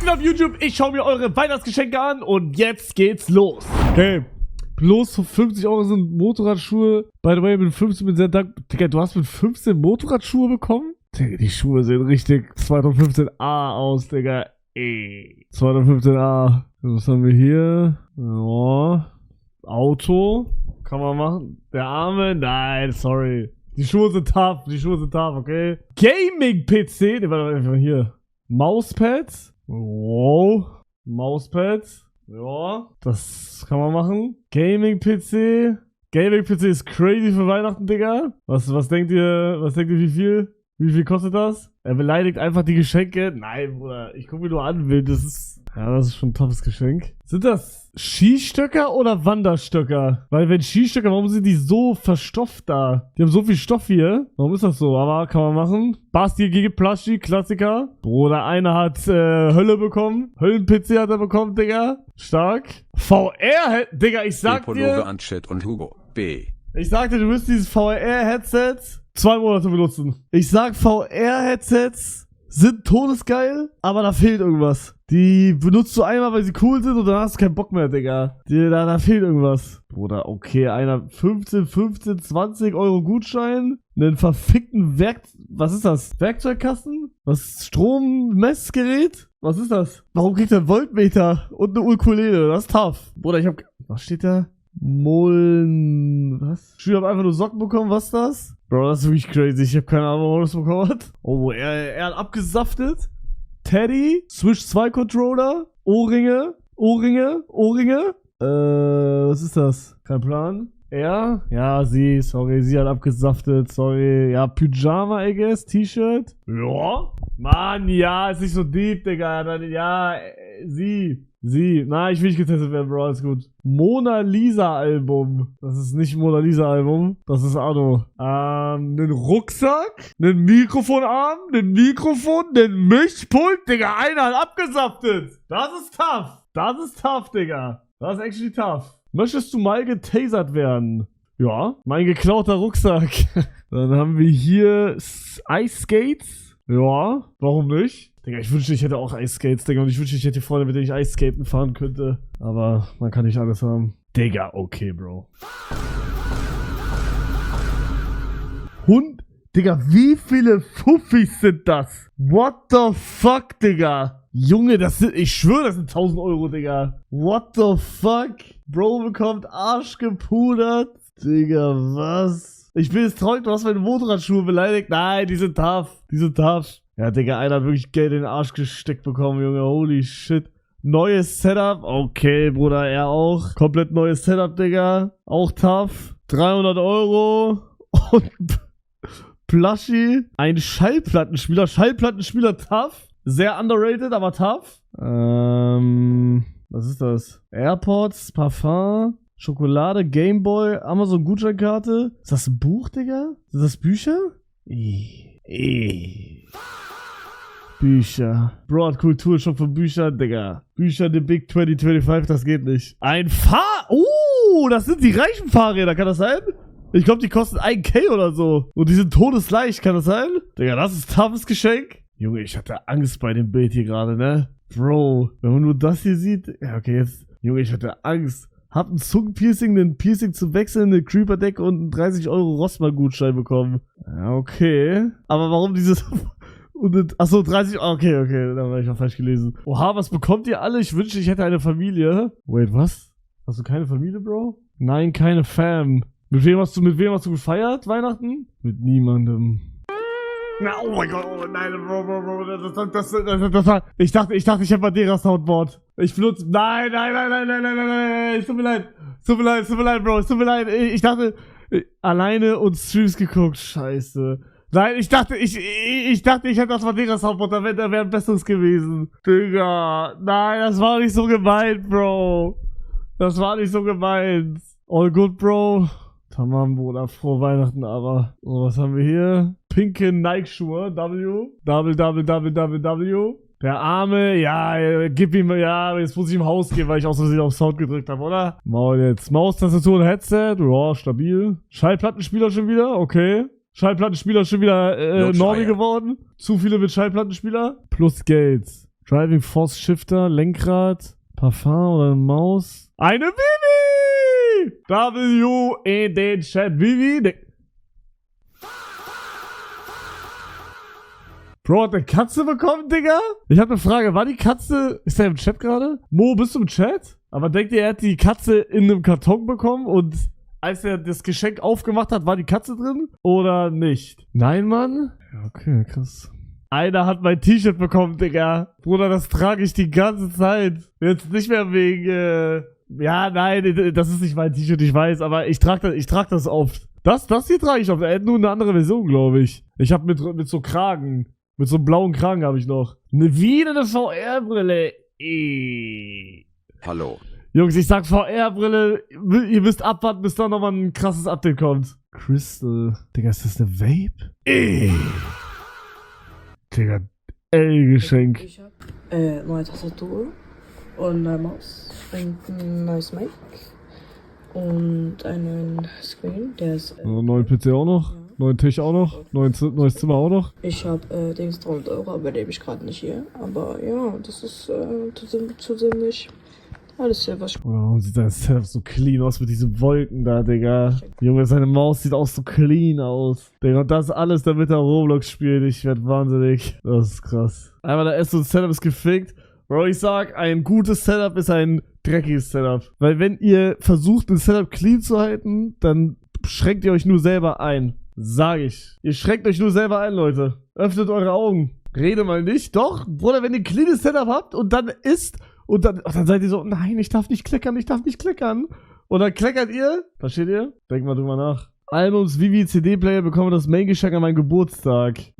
geht auf YouTube? Ich schaue mir eure Weihnachtsgeschenke an und jetzt geht's los. Okay, bloß für 50 € sind Motorradschuhe. By the way, mit 15 bin ich sehr dankbar. Digga, du hast mit 15 Motorradschuhe bekommen? Digga, die Schuhe sehen richtig 2015a aus, Digga. 2015a. Was haben wir hier? Ja. Auto. Kann man machen. Der Arme? Nein, sorry. Die Schuhe sind tough, okay? Gaming-PC. Ne, warte mal, hier. Mauspads. Wow. Mauspads. Ja, das kann man machen. Gaming-PC. Gaming-PC ist crazy für Weihnachten, Digga. Was denkt ihr, wie viel? Wie viel kostet das? Er beleidigt einfach die Geschenke. Nein, Bruder, ich gucke mir nur an, das ist schon ein touges Geschenk. Sind das Skistöcker oder Wanderstöcker? Weil wenn Skistöcker, warum sind die so verstopft da? Die haben so viel Stoff hier. Warum ist das so? Aber kann man machen. Basti gegen Plaschi, Klassiker. Bruder, einer hat Hölle bekommen. Höllen-PC hat er bekommen, Digga. Stark. VR, Digga, ich sag dir. Anschett und Hugo B. Ich sagte, du müsst dieses VR-Headset 2 Monate benutzen. Ich sag, VR-Headsets sind todesgeil, aber da fehlt irgendwas. Die benutzt du einmal, weil sie cool sind und dann hast du keinen Bock mehr, Digga. Da fehlt irgendwas. Bruder, okay, einer 15, 20 € Gutschein, einen verfickten was ist das? Werkzeugkasten? Was? Strommessgerät? Was ist das? Warum kriegt er einen Voltmeter und eine Ukulele? Das ist tough. Bruder, was steht da? Was? Ich hab einfach nur Socken bekommen, was ist das? Bro, das ist wirklich crazy. Ich hab keine Ahnung, warum er das bekommen hat. Oh, er hat abgesaftet. Teddy, Switch 2 Controller, Ohrringe. Was ist das? Kein Plan. Er? Ja, sie hat abgesaftet, sorry. Ja, Pyjama, I guess, T-Shirt. Ja. Mann, ja, ist nicht so deep, Digga. Ja, sie. Na, ich will nicht getestet werden, Bro, alles gut. Mona Lisa Album. Das ist nicht Mona Lisa Album. Das ist Anno. Nen Rucksack, nen Mikrofonarm, nen Mikrofon, nen Mischpult, Digga. Einer hat abgesaftet. Das ist tough, Digga. Das ist actually tough. Möchtest du mal getasert werden? Ja, mein geklauter Rucksack. Dann haben wir hier Ice Skates. Ja, warum nicht? Digga, ich wünschte, ich hätte auch Ice Skates, Digga. Und ich wünschte, ich hätte Freunde, mit denen ich Ice Skaten fahren könnte. Aber man kann nicht alles haben. Digga, okay, Bro. Digga, wie viele Fuffis sind das? What the fuck, Digga? Junge, ich schwöre, das sind 1000 €, Digga. What the fuck? Bro bekommt Arsch gepudert. Digga, was? Ich bin jetzt traurig, du hast meine Motorradschuhe beleidigt. Nein, die sind tough. Ja, Digga, einer hat wirklich Geld in den Arsch gesteckt bekommen, Junge. Holy shit. Neues Setup. Okay, Bruder, er auch. Komplett neues Setup, Digga. Auch tough. 300 €. Und Plushy. Ein Schallplattenspieler. Schallplattenspieler tough. Sehr underrated, aber tough. Was ist das? AirPods, Parfum, Schokolade, Gameboy, Amazon Gutscheinkarte. Ist das ein Buch, Digga? Sind das Bücher? Bücher. Bro hat Kulturshop für Bücher, Digga. Bücher, The Big 2025, das geht nicht. Ein das sind die reichen Fahrräder, kann das sein? Ich glaube, die kosten 1K oder so. Und die sind todesleicht, kann das sein? Digga, das ist ein toughes Geschenk. Junge, ich hatte Angst bei dem Bild hier gerade, ne? Bro, wenn man nur das hier sieht. Ja, okay, jetzt. Junge, ich hatte Angst. Hab ein Zungenpiercing, einen Piercing zu wechseln, eine Creeper-Deck und einen 30 € Rossmann-Gutschein bekommen. Ja, okay. Aber warum dieses... Achso, 30... Okay, da habe ich auch falsch gelesen. Oha, was bekommt ihr alle? Ich wünschte, ich hätte eine Familie. Wait, was? Hast du keine Familie, Bro? Nein, keine Fam. Mit wem hast du gefeiert, Weihnachten? Mit niemandem. Na, oh mein Gott, oh nein, Bro, das war, ich dachte, ich hätte Madeira Soundboard. Ich benutze, nein, es tut mir leid, Bro, es tut mir leid, ich dachte, alleine und Streams geguckt, scheiße. Nein, ich dachte, ich hätte das Madeira Soundboard, da wäre ein besseres gewesen. Digga, nein, das war nicht so gemeint, Bro. Das war nicht so gemeint. All good, Bro. Tamam, Bruder, frohe Weihnachten, aber. So, was haben wir hier? Pinke Nike-Schuhe, W. Der Arme, ja, gib ihm, ja, jetzt muss ich im Haus gehen, weil ich aus Versehen auf Sound gedrückt habe, oder? Maul jetzt. Maus, Tastatur und Headset, ja, stabil. Schallplattenspieler schon wieder, okay. Schallplattenspieler schon wieder Normi geworden. Zu viele mit Schallplattenspieler. Plus Geld. Driving Force Shifter, Lenkrad, Parfum oder eine Maus. Eine Vivi! W in den Chat. Vivi. Bro, hat eine Katze bekommen, Digga? Ich habe eine Frage. War die Katze... Ist der im Chat gerade? Mo, bist du im Chat? Aber denkt ihr, er hat die Katze in einem Karton bekommen und als er das Geschenk aufgemacht hat, war die Katze drin? Oder nicht? Nein, Mann? Ja, okay, krass. Einer hat mein T-Shirt bekommen, Digga. Bruder, das trage ich die ganze Zeit. Jetzt nicht mehr wegen, ja, nein, das ist nicht mein T-Shirt, ich weiß, aber ich trag das oft. Das hier trage ich oft. Er hat nur eine andere Version, glaube ich. Ich habe mit so Kragen, mit so einem blauen Kragen habe ich noch. Wieder eine VR-Brille. Hallo. Jungs, ich sag VR-Brille, ihr müsst abwarten, bis da nochmal ein krasses Update kommt. Crystal. Digga, ist das eine Vape? Digga, Geschenk. Ich hab neue Tastatur und neue Maus und ein neues Mic und einen neuen Screen, der ist... neuen PC auch noch, ja. Neuen Tisch auch noch, neues Zimmer auch noch. Ich hab 300 €, aber lebe ich gerade nicht hier. Aber ja, das ist zu ziemlich... Alles hier, was... Oh, sieht dein Setup so clean aus mit diesen Wolken da, Digga. Junge, seine Maus sieht auch so clean aus. Digga, und das alles, damit er Roblox spielt. Ich werd wahnsinnig. Das ist krass. Einmal der erste Setup ist gefickt. Bro, ich sag, ein gutes Setup ist ein dreckiges Setup. Weil wenn ihr versucht, ein Setup clean zu halten, dann schränkt ihr euch nur selber ein. Sag ich. Ihr schränkt euch nur selber ein, Leute. Öffnet eure Augen. Rede mal nicht. Doch, Bruder, wenn ihr ein cleanes Setup habt und dann isst... Und dann seid ihr so, nein, ich darf nicht kleckern, ich darf nicht kleckern. Und dann kleckert ihr. Versteht ihr? Denkt mal drüber nach. Albums Vivi CD-Player bekommen das Main-Geschenk an meinen Geburtstag. Okay.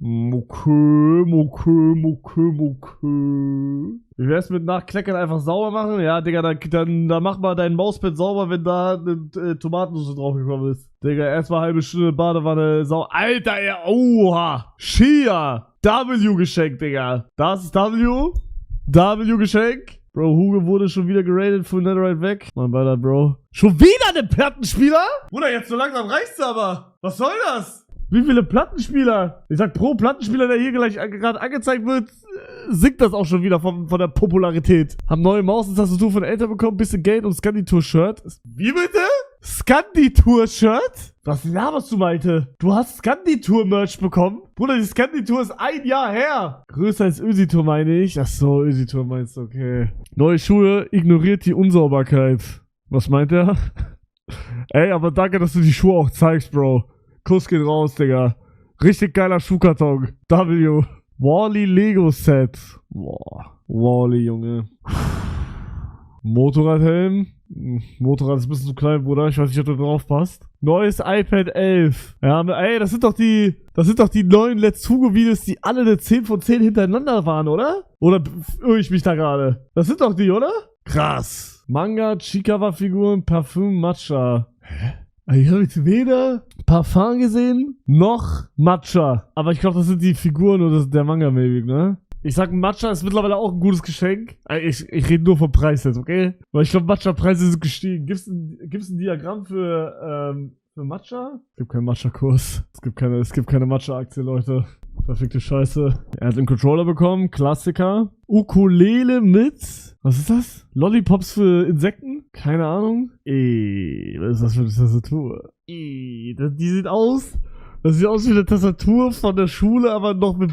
Wie wär's mit Nachkleckern einfach sauber machen? Ja, Digga, dann mach mal dein Mauspad sauber, wenn da eine Tomatensauce draufgekommen ist. Digga, erstmal halbe Stunde Badewanne sauber. Alter, oha. Shia. W-Geschenk, Digga. Das ist W-Geschenk. Bro, Hugo wurde schon wieder geradet, Full Netherite weg. Mein Beider, Bro. Schon wieder ein Plattenspieler? Bruder, jetzt so langsam reicht's aber. Was soll das? Wie viele Plattenspieler? Ich sag, pro Plattenspieler, der hier gleich gerade angezeigt wird, sinkt das auch schon wieder von der Popularität. Haben neue Maus und Tastatur von Eltern bekommen, bisschen Geld und Scandi-Tour-Shirt. Wie bitte? Scandi-Tour-Shirt? Was laberst du, Malte? Du hast Scandi-Tour-Merch bekommen? Bruder, die Scandi-Tour ist 1 Jahr her. Größer als Ösi-Tour, meine ich. Achso, Ösi-Tour meinst du, okay. Neue Schuhe ignoriert die Unsauberkeit. Was meint er? Ey, aber danke, dass du die Schuhe auch zeigst, Bro. Kuss geht raus, Digga. Richtig geiler Schuhkarton. W. Wally Lego Set. Boah. Wally, Junge. Motorradhelm. Motorrad ist ein bisschen zu klein, Bruder. Ich weiß nicht, ob du drauf passt. Neues iPad 11. Ja, ey, das sind doch die neuen Let's Hugo Videos, die alle eine 10 von 10 hintereinander waren, oder? Oder irre ich mich da gerade? Das sind doch die, oder? Krass. Manga, Chikawa-Figuren, Parfüm, Matcha. Hä? Ich habe jetzt weder Parfum gesehen, noch Matcha. Aber ich glaube, das sind die Figuren oder der Manga, maybe, ne? Ich sag, Matcha ist mittlerweile auch ein gutes Geschenk. Ich rede nur vom Preis jetzt, okay? Weil ich glaube, Matcha-Preise sind gestiegen. Gibt's ein Diagramm für Matcha? Es gibt keinen Matcha-Kurs. Es gibt keine Matcha-Aktie, Leute. Verfickte Scheiße. Er hat einen Controller bekommen. Klassiker. Ukulele mit... Was ist das? Lollipops für Insekten? Keine Ahnung. Was ist das für eine Tastatur? Die sieht aus... Das sieht aus wie eine Tastatur von der Schule, aber noch mit...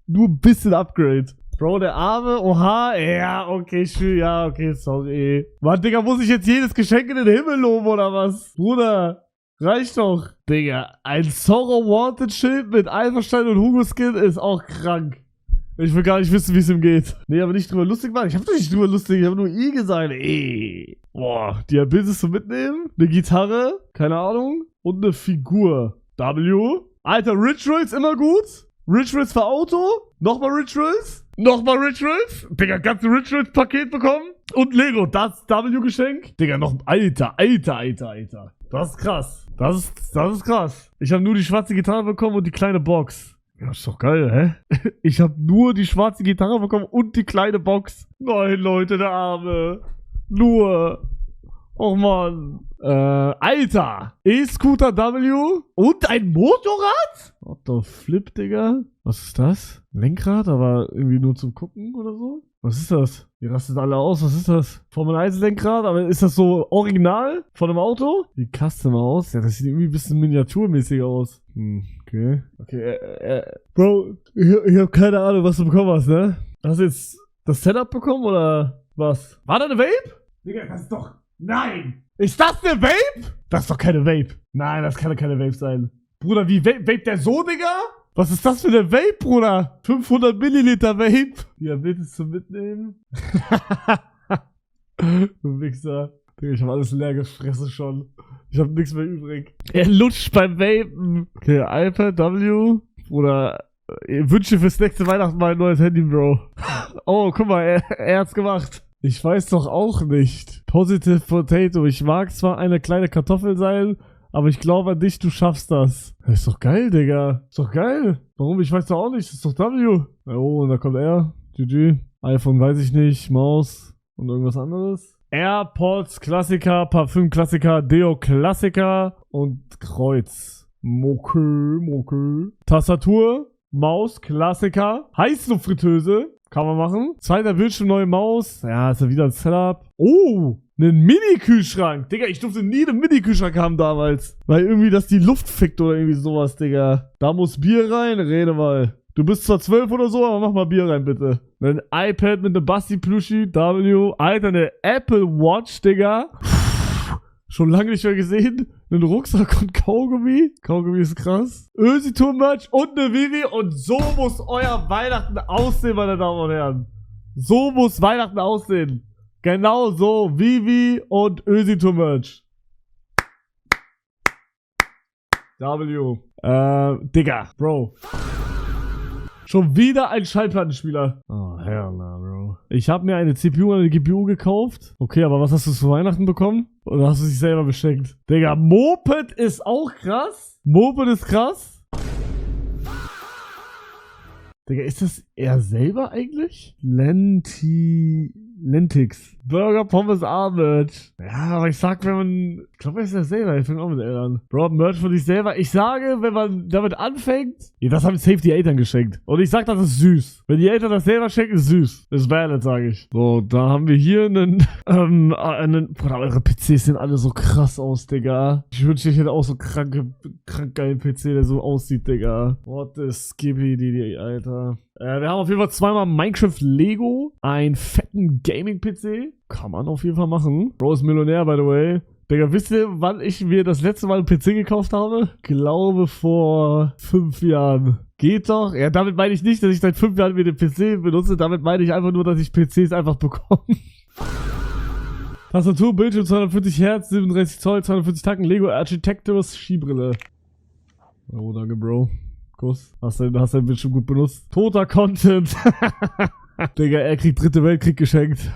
Nur ein bisschen Upgrade. Bro, der Arme, oha, ja, okay, schön, ja, okay, sorry. Mann, Digga, muss ich jetzt jedes Geschenk in den Himmel loben, oder was? Bruder, reicht doch. Digga, ein Sorrow Wanted Schild mit Alpha-Stein und Hugo-Skin ist auch krank. Ich will gar nicht wissen, wie es ihm geht. Nee, aber nicht drüber lustig machen. Ich hab doch nicht drüber lustig, ich hab nur gesagt, Boah, die Abyss zum Mitnehmen, eine Gitarre, keine Ahnung, und eine Figur. W. Alter, Rituals immer gut. Rituals für Auto. Nochmal Rituals. Nochmal Rituals. Digga, ganze Rituals-Paket bekommen. Und Lego. Das W-Geschenk. Digga, noch... Alter. Das ist krass. Das ist krass. Ich habe nur die schwarze Gitarre bekommen und die kleine Box. Ja, ist doch geil, hä? Ich habe nur die schwarze Gitarre bekommen und die kleine Box. Nein, Leute, der Arme. Nur... Oh Mann. Alter. E-Scooter W. Und ein Motorrad? What the flip, Digga? Was ist das? Lenkrad, aber irgendwie nur zum Gucken oder so? Was ist das? Die rastet alle aus. Was ist das? Formel 1 Lenkrad, aber ist das so original von einem Auto? Wie Custom aus? Ja, das sieht irgendwie ein bisschen miniaturmäßig aus. Okay. Okay, Bro, ich hab keine Ahnung, was du bekommen hast, ne? Hast du jetzt das Setup bekommen oder was? War da eine Vape? Digga, das ist doch... Nein! Ist das eine Vape? Das ist doch keine Vape. Nein, das kann doch keine Vape sein. Bruder, wie vape der so, Digga? Was ist das für eine Vape, Bruder? 500 Milliliter Vape. Diabetes zum Mitnehmen. Du Wichser. Digga, ich hab alles leer gefressen schon. Ich hab nichts mehr übrig. Er lutscht beim Vapen. Okay, iPad W. Bruder, Wünsche fürs nächste Weihnachten mal ein neues Handy, Bro. Oh, guck mal, er hat's gemacht. Ich weiß doch auch nicht. Positive Potato. Ich mag zwar eine kleine Kartoffel sein, aber ich glaube an dich, du schaffst das. Das ist doch geil, Digga. Ist doch geil. Warum? Ich weiß doch auch nicht. Das ist doch W. Oh, und da kommt er. GG. iPhone weiß ich nicht. Maus. Und irgendwas anderes. AirPods Klassiker, Parfüm Klassiker, Deo Klassiker und Kreuz. Moke. Tastatur, Maus Klassiker, Heißluftfritteuse. Kann man machen. Zweiter Bildschirm, neue Maus. Ja, ist ja wieder ein Setup. Oh, einen Mini-Kühlschrank. Digga, ich durfte nie einen Mini-Kühlschrank haben damals. Weil irgendwie das die Luft fickt oder irgendwie sowas, Digga. Da muss Bier rein, rede mal. Du bist zwar 12 oder so, aber mach mal Bier rein, bitte. Ein iPad mit einem Basti-Pluschi, W. Alter, eine Apple Watch, Digga. Schon lange nicht mehr gesehen. Einen Rucksack und Kaugummi. Kaugummi ist krass. Ösi-Tour-Merch und eine Vivi. Und so muss euer Weihnachten aussehen, meine Damen und Herren. So muss Weihnachten aussehen. Genau so. Vivi und Ösi-Tour-Merch. W. Digga. Bro. Schon wieder ein Schallplattenspieler. Oh, hell no, Bro. Ich habe mir eine CPU und eine GPU gekauft. Okay, aber was hast du zu Weihnachten bekommen? Oder hast du dich selber beschenkt? Digga, Moped ist auch krass. Moped ist krass. Digga, ist das er selber eigentlich? Lentix. Burger, Pommes, A-Merch. Ja, aber ich sag, wenn man... Ich glaube, er ist ja selber. Ich fängt auch mit L an. Bro, Merch von sich selber. Ich sage, wenn man damit anfängt... Ja, das haben safe die Eltern geschenkt. Und ich sag, das ist süß. Wenn die Eltern das selber schenken, ist süß. Ist valid, sage ich. So, da haben wir hier einen... Bruder, eure PCs sehen alle so krass aus, Digga. Ich wünschte, ich hätte auch so krank geilen PC, der so aussieht, Digga. What the skippy, Alter. Wir haben auf jeden Fall zweimal Minecraft Lego, einen fetten Gaming-PC. Kann man auf jeden Fall machen. Bro ist Millionär, by the way. Digga, wisst ihr, wann ich mir das letzte Mal einen PC gekauft habe? Glaube vor 5 Jahren. Geht doch. Ja, damit meine ich nicht, dass ich seit 5 Jahren mir den PC benutze. Damit meine ich einfach nur, dass ich PCs einfach bekomme. Tastatur, Bildschirm 240 Hertz, 37 Zoll, 240 Tacken, Lego Architectures, Skibrille. Oh, danke, Bro. Kuss. Hast dein Bildschirm gut benutzt. Toter Content. Digga, er kriegt dritte Weltkrieg geschenkt.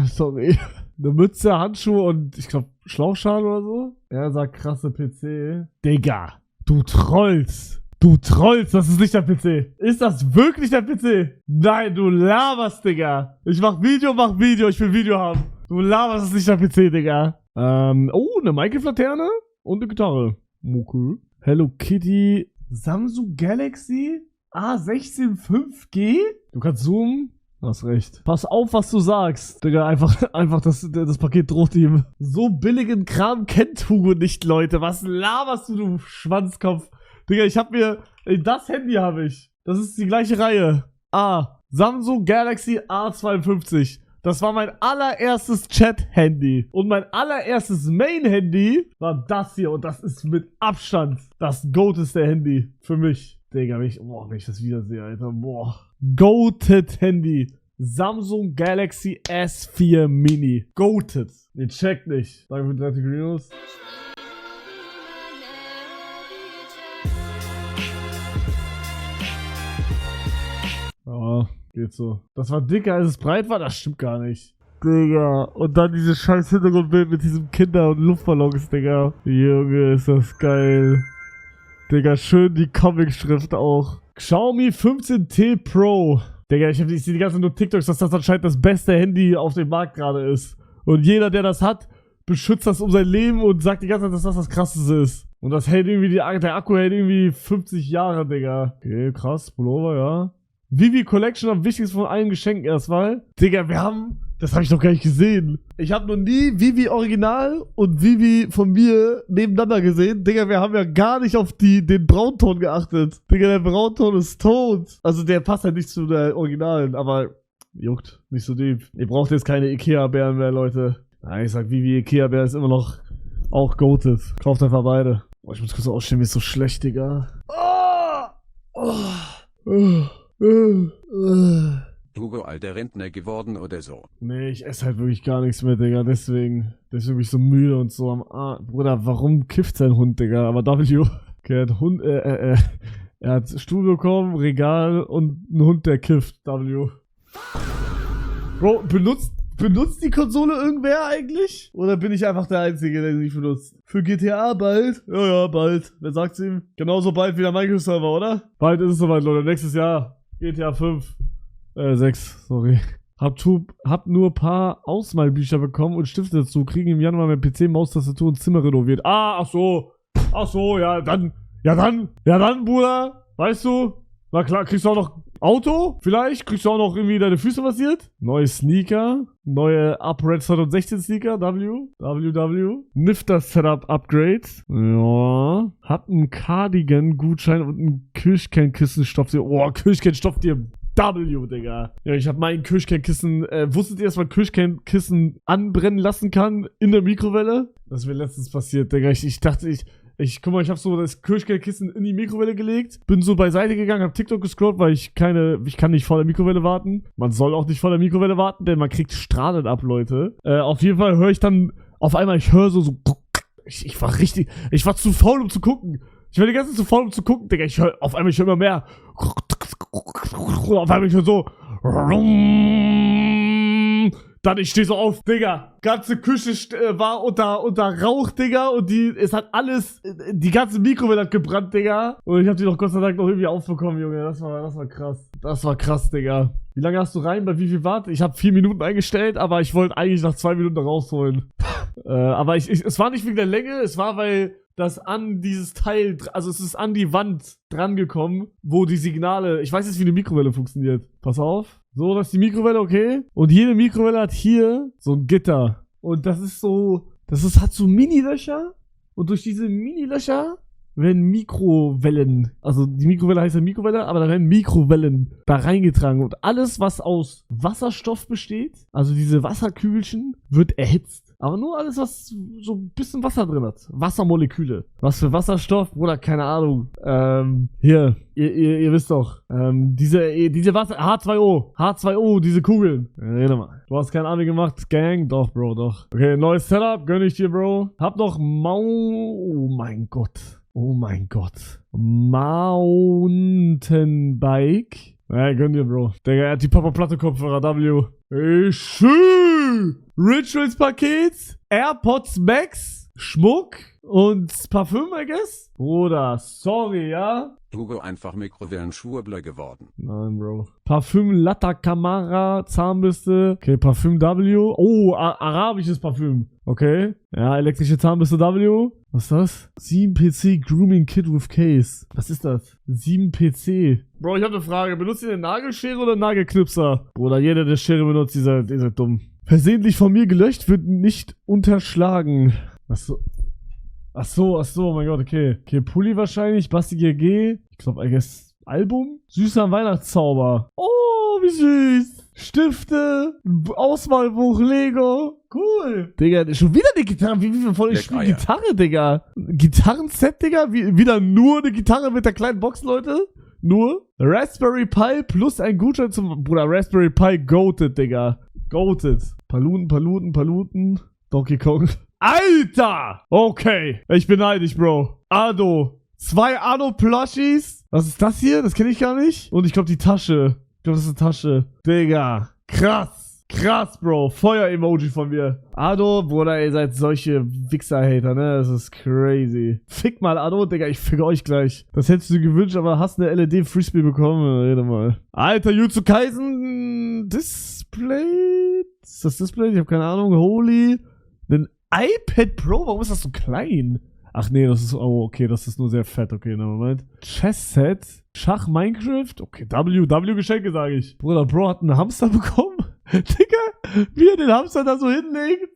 Sorry. Eine Mütze, Handschuhe und ich glaube Schlauchschal oder so. Er sagt krasse PC. Digga, du trollst. Du trollst, das ist nicht der PC. Ist das wirklich der PC? Nein, du laberst, Digga. Ich mach Video, ich will Video haben. Du laberst, das ist nicht der PC, Digga. Oh, eine Minecraft-Laterne und eine Gitarre. Okay. Hello Kitty. Samsung Galaxy A16 5G? Du kannst zoomen. Du hast recht. Pass auf, was du sagst. Digga, einfach das Paket droht ihm. So billigen Kram kennt Hugo nicht, Leute. Was laberst du Schwanzkopf? Digga, das Handy habe ich. Das ist die gleiche Reihe. Samsung Galaxy A52. Das war mein allererstes Chat-Handy. Und mein allererstes Main-Handy war das hier. Und das ist mit Abstand das goateste Handy für mich. Digga, wenn ich das wiedersehe, Alter. Boah. Goated Handy. Samsung Galaxy S4 Mini. Goated. Ihr checkt nicht. Danke für 30 Greenos. Ja, geht so. Das war dicker, als es breit war? Das stimmt gar nicht. Digga. Und dann dieses scheiß Hintergrundbild mit diesem Kinder- und Luftballons, Digga. Junge, ist das geil. Digga, schön die Comic-Schrift auch. Xiaomi 15T Pro. Digga, ich sehe die ganze Zeit nur TikToks, dass das anscheinend das beste Handy auf dem Markt gerade ist. Und jeder, der das hat, beschützt das um sein Leben und sagt die ganze Zeit, dass das das Krasseste ist. Und das hält irgendwie, der Akku hält irgendwie 50 Jahre, Digga. Okay, krass, Pullover, ja. Vivi Collection am wichtigsten von allen Geschenken erstmal. Digga, wir haben, das habe ich noch gar nicht gesehen. Ich habe noch nie Vivi Original und Vivi von mir nebeneinander gesehen. Digga, wir haben ja gar nicht auf den Braunton geachtet. Digga, der Braunton ist tot. Also der passt halt nicht zu der Originalen, aber juckt, nicht so deep. Ihr braucht jetzt keine Ikea-Bären mehr, Leute. Nein, ich sag, Vivi Ikea-Bär ist immer noch auch goated. Kauft einfach beide. Oh, ich muss kurz ausstehen, mir ist so schlecht, Digga. Hugo, alter Rentner geworden oder so. Nee, ich esse halt wirklich gar nichts mehr, Digga. Deswegen bin ich so müde und so am Arsch. Bruder, warum kifft sein Hund, Digga? Aber W. Okay, er hat Hund, er hat Stuhl bekommen, Regal und ein Hund, der kifft. W. Bro, benutzt die Konsole irgendwer eigentlich? Oder bin ich einfach der Einzige, der sie nicht benutzt? Für GTA bald? Ja, bald. Wer sagt's ihm? Genauso bald wie der Minecraft-Server, oder? Bald ist es soweit, Leute. Nächstes Jahr. GTA 5. 6, sorry. Hab nur paar Ausmalbücher bekommen und Stifte dazu. Kriegen im Januar mit PC, Maustastatur und Zimmer renoviert. Ach so, ja, dann, Bruder. Weißt du? Na klar, kriegst du auch noch Auto? Vielleicht? Kriegst du auch noch irgendwie deine Füße massiert? Neue Sneaker. Neue UpRed 2016 Sneaker. WW. Nifter Setup Upgrade. Ja. Hab einen Cardigan-Gutschein und einen Kirschkernkissen-Stofftier. Oh, Kirschkernstofftier. W, Digga. Ja, ich hab mein Kirschkernkissen. Wusstet ihr, dass man Kirschkernkissen anbrennen lassen kann in der Mikrowelle? Das ist mir letztens passiert, Digga. Ich dachte, guck mal, ich hab so das Kirschkernkissen in die Mikrowelle gelegt, bin so beiseite gegangen, hab TikTok gescrollt, weil ich kann nicht vor der Mikrowelle warten. Man soll auch nicht vor der Mikrowelle warten, denn man kriegt Strahlen ab, Leute. Auf jeden Fall höre ich dann, auf einmal, ich höre so, ich war zu faul, um zu gucken. Ich war die ganze Zeit zu faul, um zu gucken, Digga. Ich höre immer mehr. Auf einmal ich höre so. Dann ich stehe so auf, Digga. Ganze Küche war unter Rauch, Digga. Und es hat alles, die ganze Mikrowelle hat gebrannt, Digga. Und ich hab die doch Gott sei Dank noch irgendwie aufbekommen, Junge. Das war krass. Das war krass, Digga. Wie lange hast du rein? Bei wie viel Watt? Ich habe 4 Minuten eingestellt, aber ich wollte eigentlich nach 2 Minuten rausholen. Aber es war nicht wegen der Länge, es war, weil das an dieses Teil, also es ist an die Wand drangekommen, wo die Signale, ich weiß jetzt, wie eine Mikrowelle funktioniert. Pass auf. So, das ist die Mikrowelle, okay? Und jede Mikrowelle hat hier so ein Gitter. Und das ist so, hat so Mini-Löcher. Und durch diese Mini-Löcher werden Mikrowellen, also die Mikrowelle heißt ja Mikrowelle, aber da werden Mikrowellen da reingetragen. Und alles, was aus Wasserstoff besteht, also diese Wasserkügelchen, wird erhitzt. Aber nur alles, was so ein bisschen Wasser drin hat. Wassermoleküle. Was für Wasserstoff? Bruder, keine Ahnung. Hier, ihr wisst doch. Diese Wasser, H2O, diese Kugeln. Rede mal. Du hast kein Abi gemacht, Gang? Doch, Bro, doch. Okay, neues Setup, gönn ich dir, Bro. Hab noch oh mein Gott. Mountainbike. Ja, gönn dir, Bro. Digga, er hat die Papa-Platte-Kopfhörer, W. Schön. Rituals-Paket, AirPods Max, Schmuck und Parfüm, I guess? Bruder, sorry, ja? Hugo einfach Mikrowellen-Schwurbler geworden. Nein, Bro. Parfüm Latta Camara, Zahnbürste. Okay, Parfüm W. Oh, arabisches Parfüm. Okay. Ja, elektrische Zahnbürste W. Was ist das? 7PC Grooming Kit with Case. Was ist das? 7PC. Bro, ich habe eine Frage. Benutzt ihr eine Nagelschere oder einen Nagelknipser? Bruder, jeder, der Schere benutzt, ihr seid dumm. Versehentlich von mir gelöscht, wird nicht unterschlagen. Ach so, mein Gott, okay. Okay, Pulli wahrscheinlich, Basti GG. Ich glaube, I guess Album. Süßer Weihnachtszauber. Oh, wie süß. Stifte, Ausmalbuch, Lego. Cool. Digga, schon wieder eine Gitarre. Wie viel von euch spielen Gitarre, Digga? Gitarrenset, Digga? Wieder nur eine Gitarre mit der kleinen Box, Leute? Nur? Raspberry Pi plus ein Gutschein zum... Bruder, Raspberry Pi goated, Digga. Goated. Paluten. Donkey Kong. Alter! Okay. Ich bin neidisch, Bro. Ado. 2 Ado-Plushies. Was ist das hier? Das kenne ich gar nicht. Und ich glaube, die Tasche. Ich glaube, das ist eine Tasche. Digga. Krass, Bro. Feuer-Emoji von mir. Ado, Bruder, ihr seid solche Wichser-Hater, ne? Das ist crazy. Fick mal, Ado, Digga, ich fick euch gleich. Das hättest du gewünscht, aber hast eine LED-Freespin bekommen. Rede mal. Alter, Jutsu Kaisen Display. Ist das Display? Ich habe keine Ahnung. Holy. Ein iPad Pro? Warum ist das so klein? Ach nee, das ist, oh, okay, das ist nur sehr fett. Okay, na, Moment. Chess-Set, Schach Minecraft, okay, W Geschenke, sage ich. Bruder, Bro hat einen Hamster bekommen. Digga, wie er den Hamster da so hinlegt.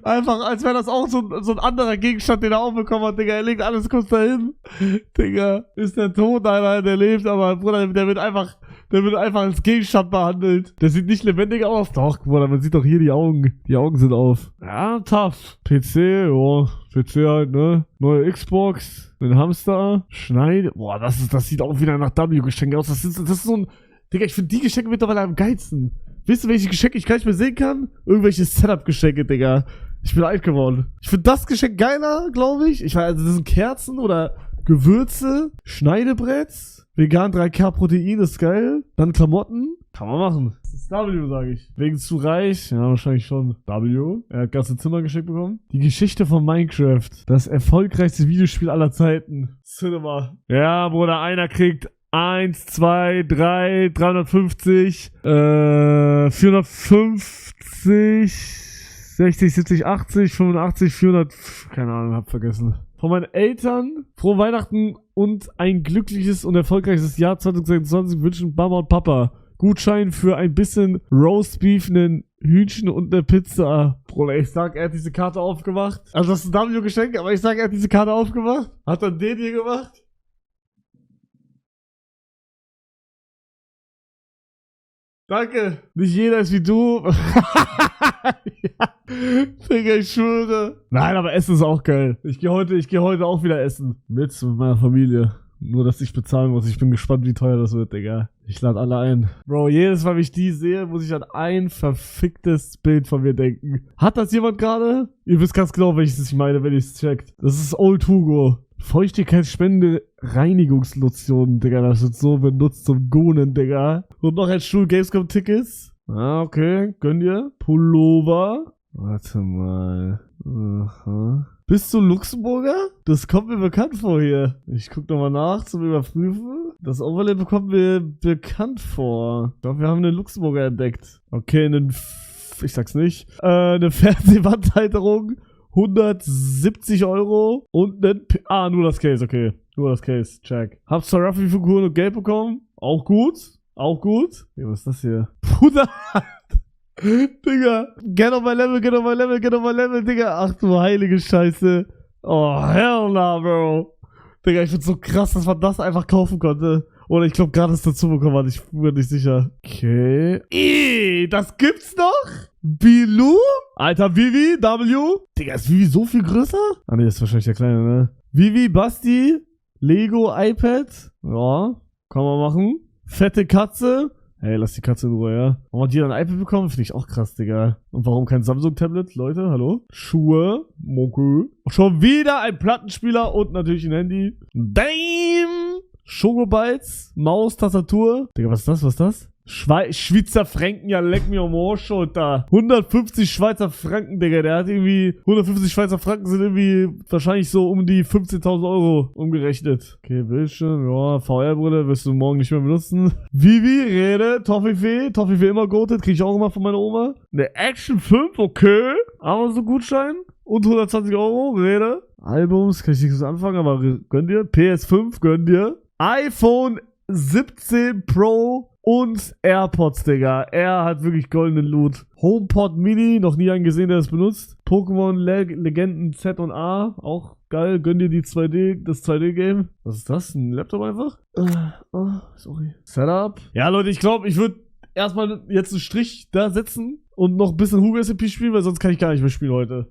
Einfach, als wäre das auch so ein anderer Gegenstand, den er auch bekommen hat, Digga. Er legt alles kurz dahin. Digga, ist der tot, Alter, der lebt, aber Bruder, der wird einfach als Gegenstand behandelt. Der sieht nicht lebendig aus. Doch, Bruder, man sieht doch hier die Augen. Die Augen sind auf. Ja, tough. PC, ja, PC halt, ne? Neue Xbox, ein Hamster, Schneide. Boah, das sieht auch wieder nach W-Geschenke aus. Das ist so ein, Digga, ich finde die Geschenke mittlerweile am geilsten. Wisst ihr, welche Geschenke ich gar nicht mehr sehen kann? Irgendwelche Setup-Geschenke, Digga. Ich bin alt geworden. Ich finde das Geschenk geiler, glaube ich. Ich weiß, also das sind Kerzen oder Gewürze, Schneidebretts, vegan 3K Protein, ist geil. Dann Klamotten. Kann man machen. Das ist W, sage ich. Wegen zu reich? Ja, wahrscheinlich schon. W. Er hat ganze Zimmer geschenkt bekommen. Die Geschichte von Minecraft. Das erfolgreichste Videospiel aller Zeiten. Cinema. Ja, Bruder, einer kriegt 1, 2, 3, 350, 450, 60, 70, 80, 85, 400, keine Ahnung, hab vergessen. Von meinen Eltern, frohe Weihnachten und ein glückliches und erfolgreiches Jahr 2026 wünschen Mama und Papa. Gutschein für ein bisschen Roastbeef, einen Hühnchen und eine Pizza. Bruder, ich sag, er hat diese Karte aufgemacht. Also das ist ein W-Geschenk, aber ich sag, er hat diese Karte aufgemacht. Hat dann den hier gemacht. Danke. Nicht jeder ist wie du. Ja. Digga, ich schwöre. Nein, aber Essen ist auch geil. Ich gehe heute auch wieder essen. Mit meiner Familie. Nur, dass ich bezahlen muss. Ich bin gespannt, wie teuer das wird, Digga. Ich lade alle ein. Bro, jedes Mal, wenn ich die sehe, muss ich an ein verficktes Bild von mir denken. Hat das jemand gerade? Ihr wisst ganz genau, welches ich meine, wenn ihr es checkt. Das ist Old Hugo. Feuchtigkeitsspende Reinigungslotion, Digga. Das wird so benutzt zum Gonen, Digga. Und noch ein Stuhl Gamescom-Tickets. Ah, okay. Gönn dir. Pullover. Warte mal. Aha. Bist du Luxemburger? Das kommt mir bekannt vor hier. Ich guck nochmal nach zum Überprüfen. Das Overlay bekommt mir bekannt vor. Ich glaube, wir haben einen Luxemburger entdeckt. Okay, ich sag's nicht. Eine Fernsehwandhalterung. 170 Euro und nur das Case, okay. Nur das Case, check. Hab zwar Ruffy-Figuren und Geld bekommen. Auch gut. Auch gut. Ja, was ist das hier? Bruder. Digga. Get on my level, get on my level, get on my level, Digga. Ach du heilige Scheiße. Oh, hell nah, Bro. Digga, ich find's so krass, dass man das einfach kaufen konnte. Oder ich glaube, gratis dazu bekommen hat. Ich bin nicht sicher. Okay. Das gibt's noch? Bilou? Alter, Vivi, W? Digga, ist Vivi so viel größer? Ah, ne, ist wahrscheinlich der Kleine, ne? Vivi, Basti, Lego, iPad. Ja, kann man machen. Fette Katze. Hey, lass die Katze in Ruhe, ja. Warum hat die dann ein iPad bekommen? Finde ich auch krass, Digga. Und warum kein Samsung-Tablet? Leute, hallo? Schuhe. Moku. Schon wieder ein Plattenspieler und natürlich ein Handy. Damn! Schokobites. Maus, Tastatur. Digga, was ist das? Was ist das? Schweizer Franken, ja, leck mir am Arsch, Alter. 150 Schweizer Franken, Digga. Der hat irgendwie, 150 Schweizer Franken sind irgendwie wahrscheinlich so um die 15.000 Euro umgerechnet. Okay, Bildschirm, ja, VR-Brille wirst du morgen nicht mehr benutzen. Vivi, Rede, Toffifee. Toffifee immer goated, krieg ich auch immer von meiner Oma. Eine Action 5, okay. Amazon-Gutschein und 120 Euro, Rede. Albums, kann ich nicht so anfangen, aber gönn dir. PS5, gönn dir. iPhone 17 Pro und AirPods, Digga. Er hat wirklich goldenen Loot. HomePod Mini, noch nie einen gesehen, der das benutzt. Pokémon Legenden Z und A, auch geil. Gönn dir das 2D-Game. Was ist das? Ein Laptop einfach? Sorry. Setup. Ja, Leute, ich glaube, ich würde erstmal jetzt einen Strich da setzen und noch ein bisschen Hugo SMP spielen, weil sonst kann ich gar nicht mehr spielen heute.